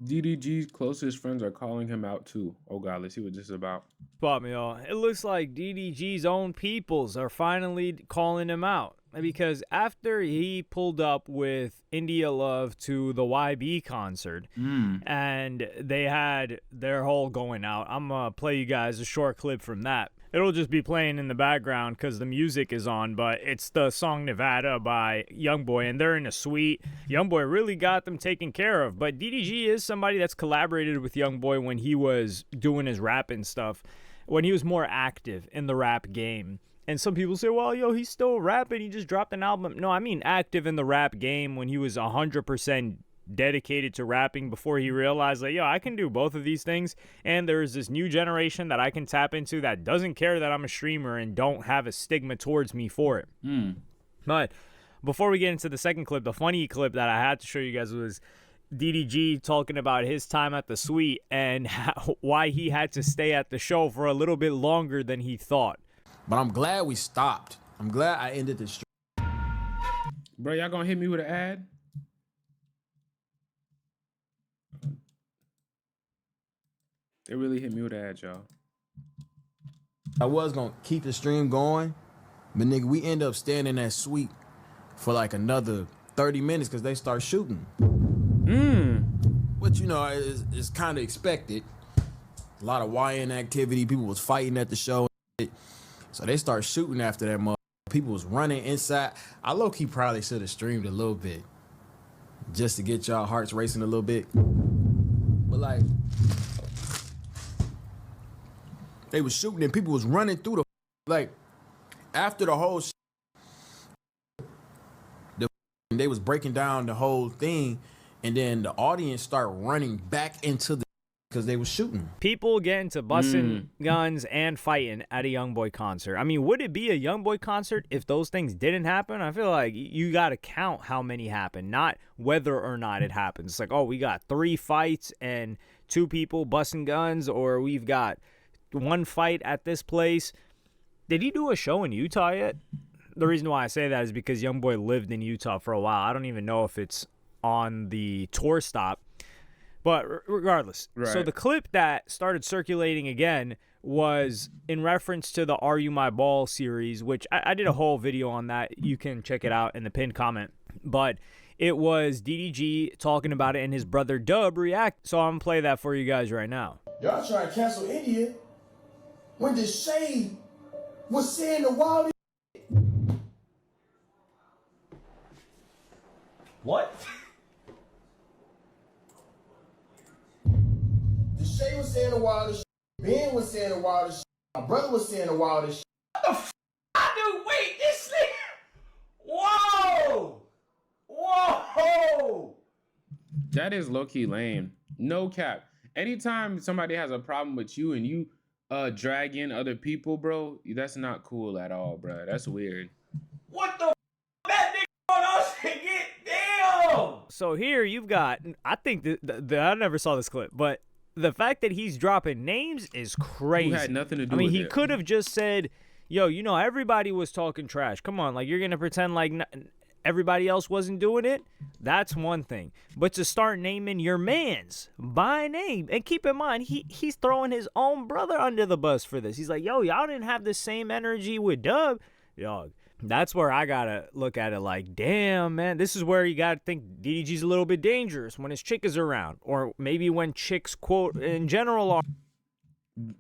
DDG's closest friends are calling him out too. Oh God, let's see what this is about. Spot me, y'all. It looks like DDG's own peoples are finally calling him out, because after he pulled up with India Love to the YB concert and they had their whole going out, I'm gonna play you guys a short clip from that. It'll just be playing in the background because the music is on, but it's the song Nevada by Youngboy, and they're in a suite. Youngboy really got them taken care of, but DDG is somebody that's collaborated with Youngboy when he was doing his rap and stuff, when he was more active in the rap game. And some people say, well, yo, he's still rapping, he just dropped an album. No, I mean active in the rap game when he was 100% dedicated to rapping before he realized, like, yo, I can do both of these things, and there's this new generation that I can tap into that doesn't care that I'm a streamer and don't have a stigma towards me for it. But before we get into the second clip, the funny clip that I had to show you guys was DDG talking about his time at the suite and why he had to stay at the show for a little bit longer than he thought. But I'm glad we stopped. I'm glad I ended the stream. Bro, y'all gonna hit me with an ad? They really hit me with an ad, y'all. I was gonna keep the stream going, but nigga, we end up staying in that suite for like another 30 minutes because they start shooting. Which, you know, is kind of expected. A lot of YN activity. People was fighting at the show. So they start shooting after that mother. People was running inside. I low-key probably should have streamed a little bit just to get y'all hearts racing a little bit. But like, they was shooting and people was running through the, like, after the whole they was breaking down the whole thing, and then the audience start running back into the, because they was shooting. People get into busting guns and fighting at a Youngboy concert. I mean, would it be a Youngboy concert if those things didn't happen? I feel like you got to count how many happen, not whether or not it happens. It's like, oh, we got 3 fights and 2 people busting guns, or we've got 1 fight at this place. Did he do a show in Utah yet? The reason why I say that is because Youngboy lived in Utah for a while. I don't even know if it's on the tour stop. But regardless, right. So the clip that started circulating again was in reference to the Are You My Ball series, which I did a whole video on that. You can check it out in the pinned comment. But it was DDG talking about it and his brother Dub react. So I'm going to play that for you guys right now. Y'all trying to cancel India when the shade was saying the wildest. What? The shade was saying the wildest shit. Ben was saying the wildest shit. My brother was saying the wildest shit. What the f*** I do? Wait, this nigga. Whoa! Whoa! That is low-key lame. No cap. Anytime somebody has a problem with you and you drag in other people, bro, that's not cool at all, bro. That's weird. What the f***? That nigga on us again? Damn! So here you've got, I think I never saw this clip, but the fact that he's dropping names is crazy. Who had nothing to do with it. I mean, with he it. could have just said, yo, you know, everybody was talking trash. Come on, like, you're going to pretend like everybody else wasn't doing it? That's one thing. But to start naming your mans by name, and keep in mind, he's throwing his own brother under the bus for this. He's like, yo, y'all didn't have the same energy with Dub. Dog. That's where I gotta look at it like, damn, man, this is where you gotta think DDG's a little bit dangerous when his chick is around, or maybe when chicks, quote, in general are.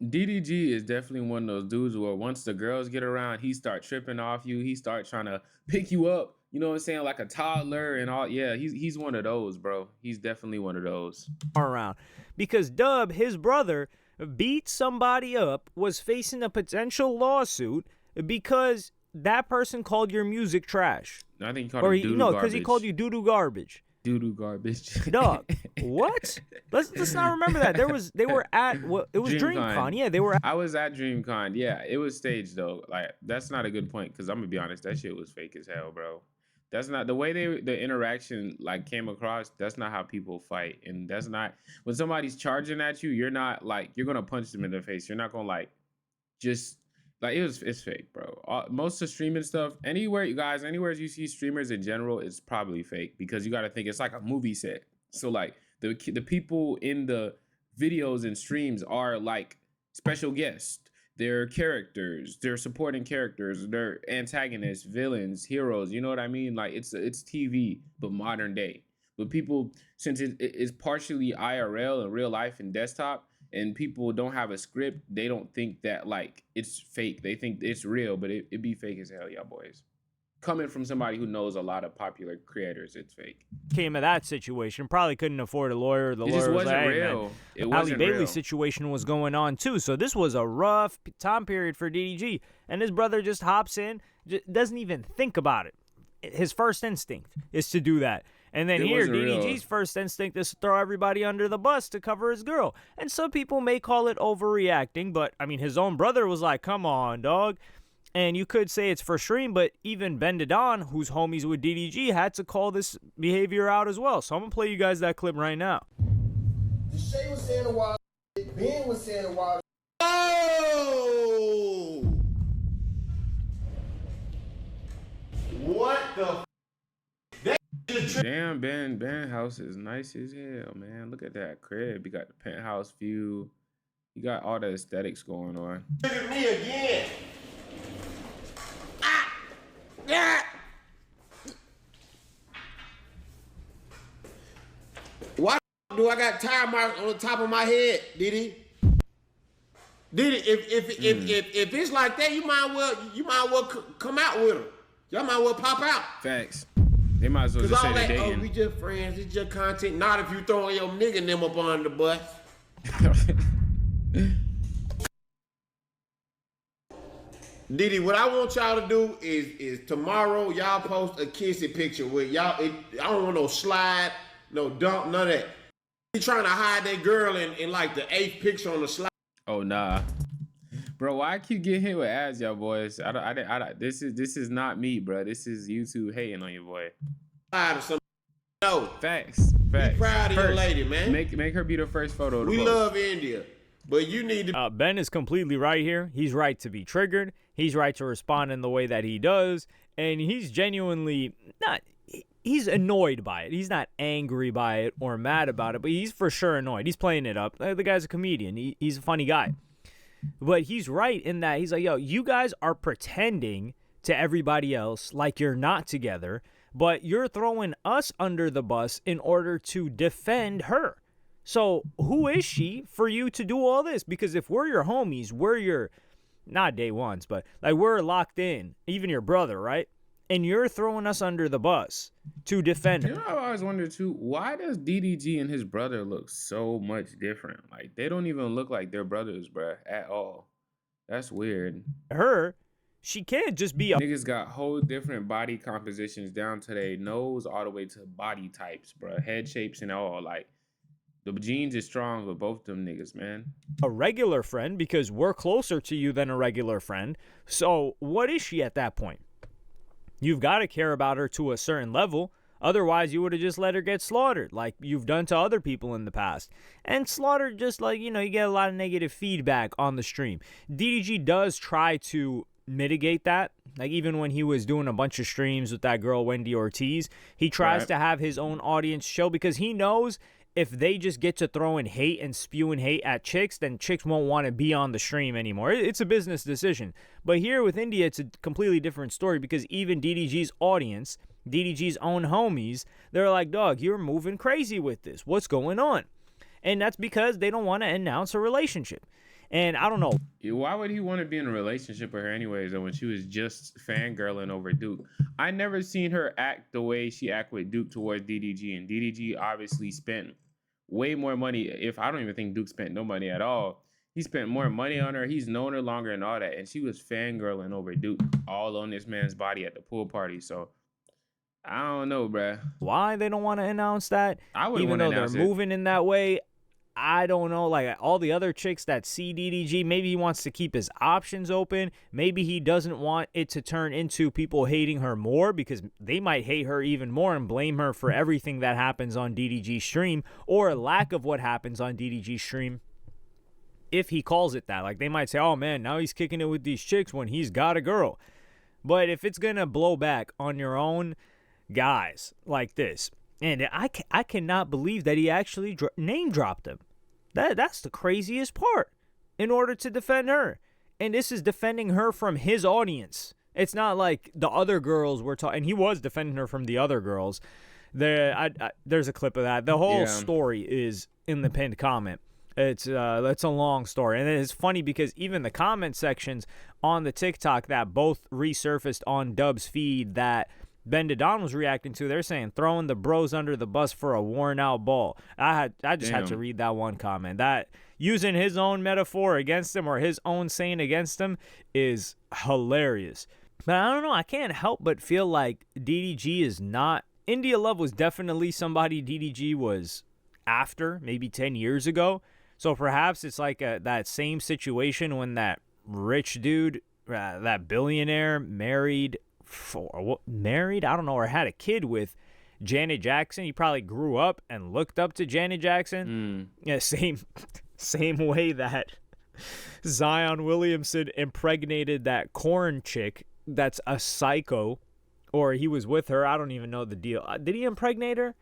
DDG is definitely one of those dudes where once the girls get around, he start tripping off you. He start trying to pick you up, you know what I'm saying, like a toddler and all. Yeah, he's one of those, bro. He's definitely one of those. Around. Because Dub, his brother, beat somebody up, was facing a potential lawsuit because that person called your music trash. I think he called it doo-doo because garbage. he called you doo-doo garbage. Doo-doo garbage. Dog, what? Let's not remember that. They were at it was DreamCon. Yeah, they were. I was at DreamCon. Yeah, it was staged though. Like, that's not a good point because I'm gonna be honest, that shit was fake as hell, bro. That's not the way the interaction like came across. That's not how people fight, and that's not when somebody's charging at you. You're not like you're gonna punch them in the face. You're not gonna like just. Like, it's fake, bro. Most of streaming stuff, anywhere you see streamers in general, it's probably fake because you got to think it's like a movie set. So, like, The people in the videos and streams are like special guests. They're characters. They're supporting characters. They're antagonists, villains, heroes. You know what I mean? Like it's TV, but modern day. But people, since it's partially IRL and real life and desktop, and people don't have a script, they don't think that like it's fake. They think it's real, but it be fake as hell, y'all boys. Coming from somebody who knows a lot of popular creators, it's fake. Came of that situation, probably couldn't afford a lawyer. The It lawyer just was wasn't like, hey, real. man, It Halle wasn't Bailey's real. situation was going on too. So this was a rough time period for DDG, and his brother just hops in, doesn't even think about it. His first instinct is to do that. And then It here, wasn't real. DDG's first instinct is to throw everybody under the bus to cover his girl. And some people may call it overreacting, but I mean, his own brother was like, come on, dog. And you could say it's for stream, but even Benadadon, who's homies with DDG, had to call this behavior out as well. So I'm going to play you guys that clip right now. Shay was saying a wild shit. Ben was saying a wild Oh! What the? Damn, Ben house is nice as hell, man. Look at that crib. You got the penthouse view. You got all the aesthetics going on. Look at me again. Why do I got tire marks on the top of my head, Diddy? Diddy, if it's like that, you might well come out with them. Y'all might well pop out. Facts. They might as well Cause just say all they're that, dating. we just friends, it's just content. Not if you throwing your nigga and them up on the bus. Diddy, what I want y'all to do is tomorrow y'all post a kissy picture with y'all. I don't want no slide, no dump, none of that. He trying to hide that girl in like the 8th picture on the slide. Oh nah, bro. Why I keep getting hit with ads, y'all boys? This is not me, bro. This is YouTube hating on your boy. Or something. No, Facts. be proud of your lady, man. Make her be the first photo. We love India, but you need to. Ben is completely right here. He's right to be triggered. He's right to respond in the way that he does. And he's genuinely not... He's annoyed by it. He's not angry by it or mad about it, but he's for sure annoyed. He's playing it up. The guy's a comedian. He's a funny guy. But he's right in that he's like, yo, you guys are pretending to everybody else like you're not together, but you're throwing us under the bus in order to defend her. So who is she for you to do all this? Because if we're your homies, we're your, not day ones, but like we're locked in, even your brother, right? And you're throwing us under the bus to defend her. You know, I always wondered too, why does DDG and his brother look so much different? Like they don't even look like they're brothers, bruh, at all. That's weird. Her, she can't just be a Niggas got whole different body compositions down to their nose all the way to body types, bruh. Head shapes and all. Like the genes is strong with both them niggas, man. regular friend because we're closer to you than a regular friend. So what is she at that point? You've got to care about her to a certain level. Otherwise, you would have just let her get slaughtered like you've done to other people in the past. And slaughtered just like, you get a lot of negative feedback on the stream. DDG does try to mitigate that. Like even when he was doing a bunch of streams with that girl, Wendy Ortiz, he tries to have his own audience show because he knows if they just get to throwing hate and spewing hate at chicks, then chicks won't want to be on the stream anymore. It's a business decision. But here with India, it's a completely different story because even DDG's audience, DDG's own homies, they're like, dog, you're moving crazy with this. What's going on? And that's because they don't want to announce a relationship. And I don't know. Why would he want to be in a relationship with her anyways, though, when she was just fangirling over Duke? I never seen her act the way she act with Duke towards DDG. And DDG obviously spent way more money. If I don't even think Duke spent no money at all. He spent more money on her. He's known her longer and all that. And she was fangirling over Duke all on this man's body at the pool party. So I don't know, bruh. Why they don't want to announce that? I wouldn't even wanna though they're announce it. moving in that way. I don't know, like all the other chicks that see DDG, maybe he wants to keep his options open. Maybe he doesn't want it to turn into people hating her more because they might hate her even more and blame her for everything that happens on DDG stream or lack of what happens on DDG stream. If he calls it that, like they might say, oh man, now he's kicking it with these chicks when he's got a girl. But if it's going to blow back on your own guys like this, And I cannot believe that he actually name dropped him. That's the craziest part. In order to defend her. And this is defending her from his audience. It's not like the other girls were talking. And he was defending her from the other girls. There's a clip of that. The whole story is in the pinned comment. It's a long story. And it's funny because even the comment sections on the TikTok that both resurfaced on Dub's feed that Benadadon was reacting to, they're saying throwing the bros under the bus for a worn out ball. I just had to read that one comment. That using his own metaphor against him or his own saying against him is hilarious. But I don't know. I can't help but feel like DDG is not. India Love was definitely somebody DDG was after maybe 10 years ago. So perhaps it's like that same situation when that rich dude, that billionaire married, I don't know, or had a kid with Janet Jackson. He probably grew up and looked up to Janet Jackson. Yeah, same way that Zion Williamson impregnated that corn chick that's a psycho, or he was with her. I don't even know the deal. Did he impregnate her?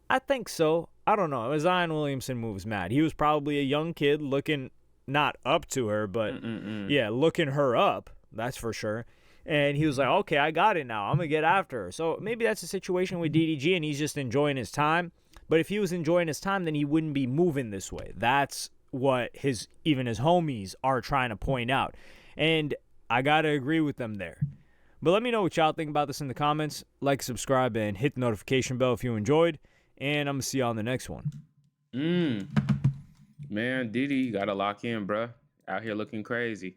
I think so. I don't know. Zion Williamson moves mad. He was probably a young kid looking not up to her, but yeah, looking her up. That's for sure. And he was like, okay, I got it now. I'm going to get after her. So maybe that's a situation with DDG and he's just enjoying his time. But if he was enjoying his time, then he wouldn't be moving this way. That's what even his homies are trying to point out. And I got to agree with them there. But let me know what y'all think about this in the comments. Like, subscribe, and hit the notification bell if you enjoyed. And I'm going to see y'all on the next one. Man, Diddy, you got to lock in, bruh. Out here looking crazy.